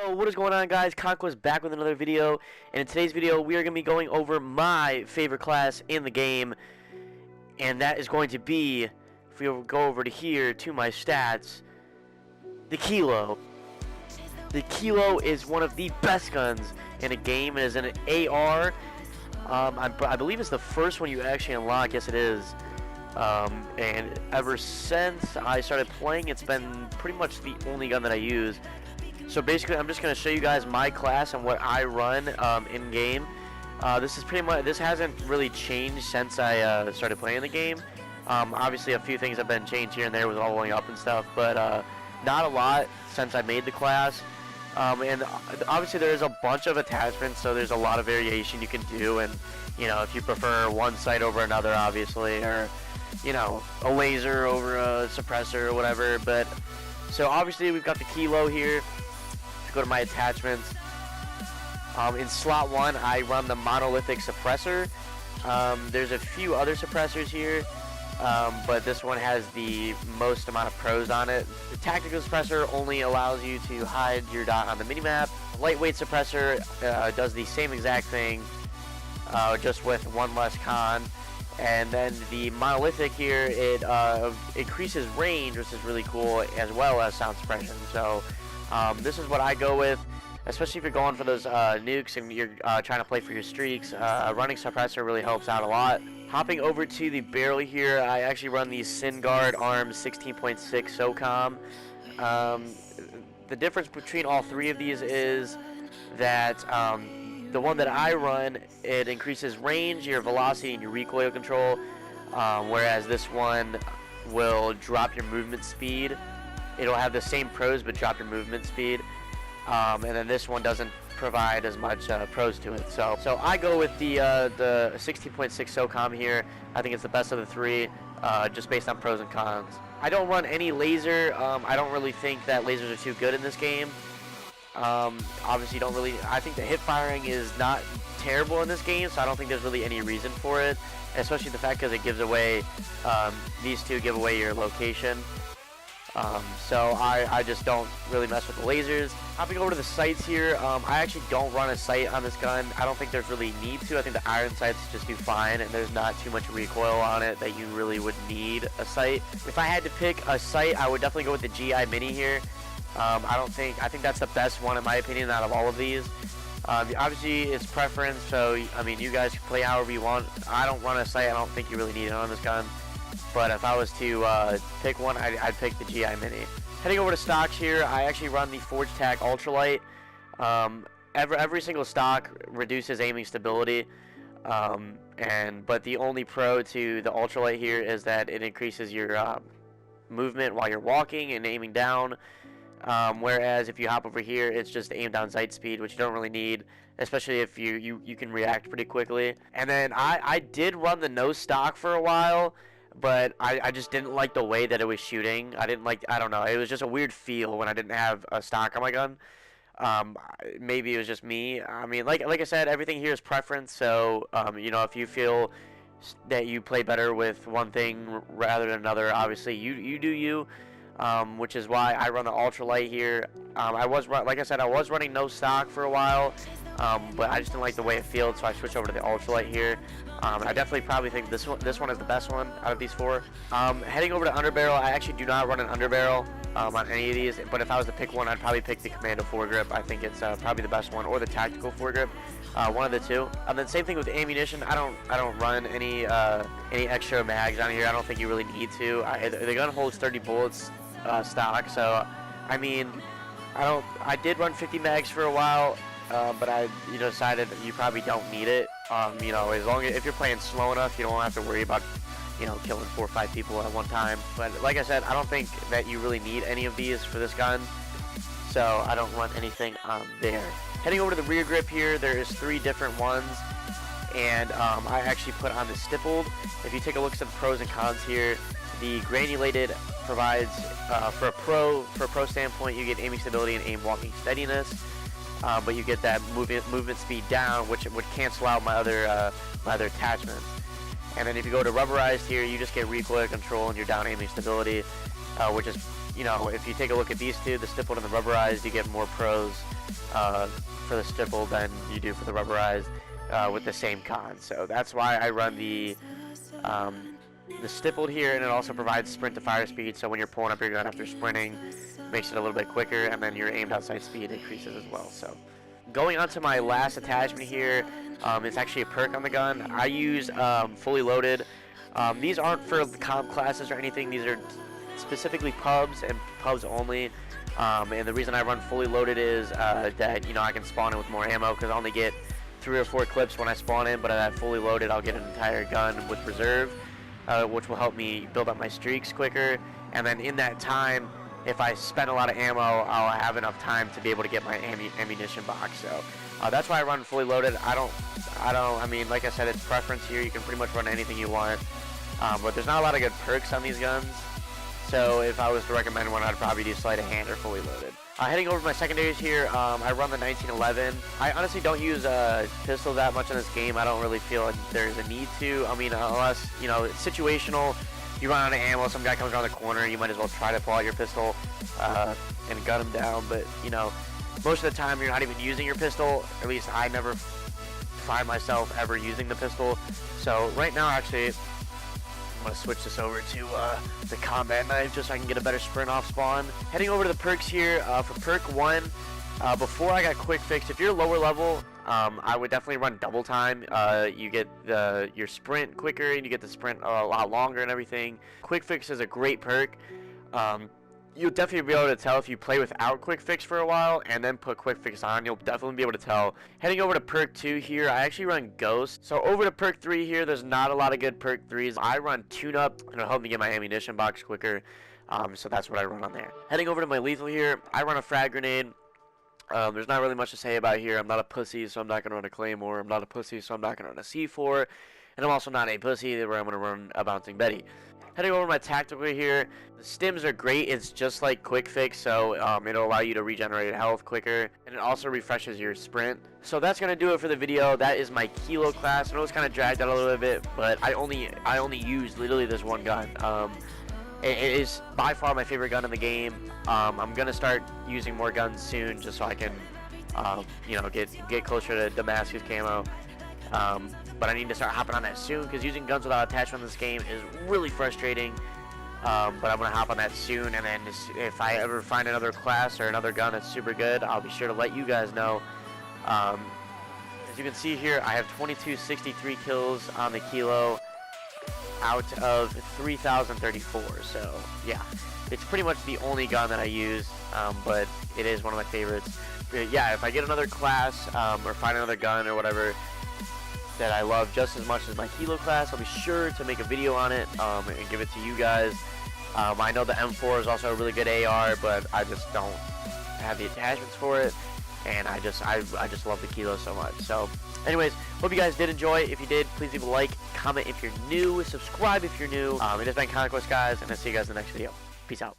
Yo, what is going on, guys? Conquest back with another video, and in today's video we are going to be going over my favorite class in the game, and that is going to be, if we go over to here to my stats, the Kilo. The Kilo is one of the best guns in a game. It is an AR. I believe it's the first one you actually unlock. Yes, it is. And ever since I started playing, it's been pretty much the only gun that I use. So basically, I'm just going to show you guys my class and what I run in game. This is pretty much, this hasn't really changed since I started playing the game. Obviously, a few things have been changed here and there with leveling up and stuff, but not a lot since I made the class. And obviously, there is a bunch of attachments, so there's a lot of variation you can do. And you know, if you prefer one sight over another, obviously, or you know, a laser over a suppressor or whatever. But so obviously, we've got the Kilo here. Go to my attachments. In slot 1, I run the monolithic suppressor. There's a few other suppressors here, but this one has the most amount of pros on it. The tactical suppressor only allows you to hide your dot on the minimap. Lightweight suppressor does the same exact thing, just with one less con. And then the monolithic here, it increases range, which is really cool, as well as sound suppression. So this is what I go with, especially if you're going for those nukes and you're trying to play for your streaks. Running suppressor really helps out a lot. Hopping over to the barrel here, I actually run the SynGuard ARMS 16.6 SOCOM. The difference between all three of these is that the one that I run, it increases range, your velocity, and your recoil control, whereas this one will drop your movement speed. It'll have the same pros but drop your movement speed, and then this one doesn't provide as much pros to it. So I go with the 16.6 SOCOM here. I think it's the best of the three, just based on pros and cons. I don't run any laser. I don't really think that lasers are too good in this game. Obviously, I think the hip firing is not terrible in this game, so I don't think there's really any reason for it, especially the fact because it gives away, these two give away your location. So I just don't really mess with the lasers. Hopping over to the sights here, I actually don't run a sight on this gun. I don't think there's really need to. I think the iron sights just do fine, and there's not too much recoil on it that you really would need a sight. If I had to pick a sight, I would definitely go with the GI Mini here. I think that's the best one in my opinion out of all of these. Obviously it's preference, so I mean, you guys can play however you want. I don't run a sight. I don't think you really need it on this gun. But if I was to pick one, I'd pick the GI Mini. Heading over to stocks here, I actually run the Forge Tac Ultralight. Every single stock reduces aiming stability, but the only pro to the Ultralight here is that it increases your movement while you're walking and aiming down. Whereas if you hop over here, it's just aim down sight speed, which you don't really need, especially if you can react pretty quickly. And then I did run the no stock for a while, but I just didn't like the way that it was shooting. I don't know, it was just a weird feel when I didn't have a stock on my gun. Maybe it was just me. I mean, like I said, everything here is preference, so you know, if you feel that you play better with one thing rather than another, obviously you do you. Which is why I run the ultralight here. Like I said, I was running no stock for a while, but I just didn't like the way it feels, so I switched over to the ultralight here. I definitely probably think this one is the best one out of these four. Heading over to underbarrel, I actually do not run an underbarrel on any of these, but if I was to pick one, I'd probably pick the Commando foregrip. I think it's probably the best one, or the tactical foregrip. One of the two. And then same thing with ammunition. I don't run any extra mags on here. I don't think you really need to. The gun holds 30 bullets stock, so I mean, I did run 50 mags for a while, but I decided that you probably don't need it. You know, as long as if you're playing slow enough, you don't have to worry about, you know, killing 4 or 5 people at one time. But like I said, I don't think that you really need any of these for this gun, so I don't run anything on there. Heading over to the rear grip here, there is 3 different ones, and I actually put on the stippled. If you take a look at the pros and cons here, the granulated provides for a pro standpoint, you get aiming stability and aim walking steadiness, but you get that movement speed down, which would cancel out my other attachments. And then if you go to rubberized here, you just get recoil control and your down aiming stability, which is you know, if you take a look at these two, the stippled and the rubberized, you get more pros for the stippled than you do for the rubberized with the same cons. So that's why I run the stippled here, and it also provides sprint to fire speed. So when you're pulling up your gun after sprinting, makes it a little bit quicker, and then your aimed outside speed increases as well. So going on to my last attachment here, it's actually a perk on the gun. I use fully loaded. These aren't for comp classes or anything. These are specifically pubs and pubs only. And the reason I run fully loaded is that, you know, I can spawn in with more ammo, because I only get 3 or 4 clips when I spawn in, but at fully loaded I'll get an entire gun with reserve, which will help me build up my streaks quicker. And then in that time, if I spend a lot of ammo, I'll have enough time to be able to get my ammunition box. So that's why I run fully loaded. I mean, like I said, it's preference here. You can pretty much run anything you want, but there's not a lot of good perks on these guns. So if I was to recommend one, I'd probably do sleight of hand or fully loaded. Heading over to my secondaries here, I run the 1911. I honestly don't use pistols that much in this game. I don't really feel like there's a need to. I mean, unless, you know, it's situational. You run out of ammo, some guy comes around the corner, you might as well try to pull out your pistol and gun him down. But, you know, most of the time you're not even using your pistol. At least I never find myself ever using the pistol. So right now, actually, I'm going to switch this over to the combat knife just so I can get a better sprint off spawn. Heading over to the perks here, for perk 1, before I got quick fix, if you're lower level, I would definitely run double time. You get your sprint quicker, and you get the sprint a lot longer and everything. Quick fix is a great perk. You'll definitely be able to tell if you play without quick fix for a while and then put quick fix on. You'll definitely be able to tell. Heading over to perk 2 here, I actually run ghost. So over to perk 3 here, there's not a lot of good perk 3s. I run tune up, and it'll help me get my ammunition box quicker. So that's what I run on there. Heading over to my lethal here, I run a frag grenade. There's not really much to say about here. I'm not a pussy, so I'm not going to run a claymore. I'm not a pussy, so I'm not going to run a C4. And I'm also not a pussy where I'm going to run a bouncing Betty. Heading over to my tactical here, the stims are great. It's just like quick fix, so it'll allow you to regenerate health quicker, and it also refreshes your sprint. So that's gonna do it for the video. That is my Kilo class. I know it's kind of dragged out a little bit, but I only use literally this one gun. It is by far my favorite gun in the game. I'm gonna start using more guns soon, just so I can, you know, get closer to Damascus camo. But I need to start hopping on that soon, because using guns without attachment in this game is really frustrating. But I'm going to hop on that soon, and then if I ever find another class or another gun that's super good, I'll be sure to let you guys know. As you can see here, I have 2263 kills on the Kilo out of 3034. So yeah, it's pretty much the only gun that I use, but it is one of my favorites. But yeah, if I get another class or find another gun or whatever that I love just as much as my Kilo class, I'll be sure to make a video on it and give it to you guys. I know the M4 is also a really good AR, but I just don't have the attachments for it, and I just love the Kilo so much. So anyways, hope you guys did enjoy. If you did, please leave a like, comment if you're new, subscribe if you're new. It has been Conquest, guys, and I'll see you guys in the next video. Peace out.